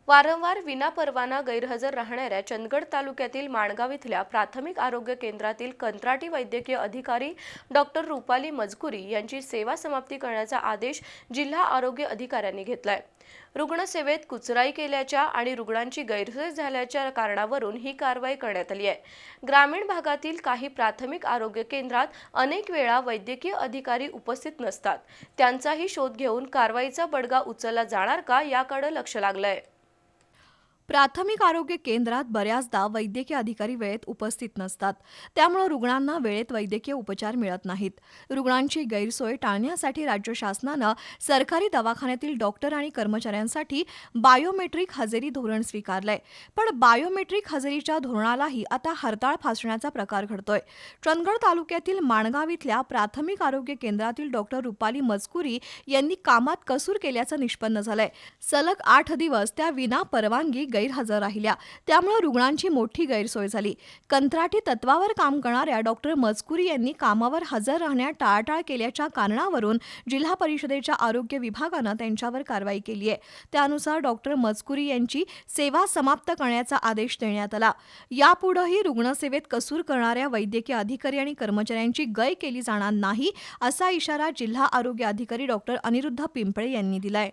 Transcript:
वारंवार विनापरवाना गैरहजर राहणाऱ्या चंदगड तालुक्यातील माणगाव इथल्या प्राथमिक आरोग्य केंद्रातील कंत्राटी वैद्यकीय अधिकारी डॉक्टर रुपाली मजकुरी यांची सेवा समाप्ती करण्याचा आदेश जिल्हा आरोग्य अधिकाऱ्यांनी घेतलाय। रुग्णसेवेत कुचराई केल्याच्या आणि रुग्णांची गैरसोय झाल्याच्या कारणावरून ही कारवाई करण्यात आली आहे। ग्रामीण भागातील काही प्राथमिक आरोग्य केंद्रात अनेक वेळा वैद्यकीय अधिकारी उपस्थित नसतात। त्यांचाही शोध घेऊन कारवाईचा बडगा उचलला जाणार का याकडे लक्ष लागलंय। प्राथमिक आरोग्य केंद्रात बऱ्याचदा वैद्यकीय अधिकारी वेळेत उपस्थित नसतात, त्यामुळे रुग्णांना वेळेत वैद्यकीय उपचार मिळत नाहीत। रुग्णांची गैरसोय टाळण्यासाठी राज्य शासनाने सरकारी दवाखान्यातील डॉक्टर आणि कर्मचाऱ्यांसाठी बायोमेट्रिक हजेरी धोरण स्वीकारलंय। पण बायोमेट्रिक हजेरीच्या धोरणालाही आता हरताळ फासण्याचा प्रकार घडतोय। चंदगड तालुक्यातील माणगाव इथल्या प्राथमिक आरोग्य केंद्रातील डॉक्टर रुपाली मजकुरी यांनी कामात कसूर केल्याचं निष्पन्न झालंय। सलग 8 दिवस त्या विना परवानगी गैरहजर राहिल्या, त्यामुळे रुग्णांची मोठी गैरसोय झाली। कंत्राटी तत्वावर काम करणाऱ्या डॉक्टर मजकुरी यांनी कामावर हजर राहण्यात टाळाटाळ केल्याच्या कारणावरून जिल्हा परिषदेच्या आरोग्य विभागाने त्यांच्यावर कारवाई केली आहे। त्यानुसार डॉक्टर मजकुरी यांची सेवा समाप्त करण्याचा आदेश देण्यात आला। यापुढेही रुग्णसेवेत कसूर करणाऱ्या वैद्यकीय अधिकारी आणि कर्मचाऱ्यांची गय केली जाणार नाही, असा इशारा जिल्हा आरोग्य अधिकारी डॉक्टर अनिरुद्ध पिंपळे यांनी दिलाय।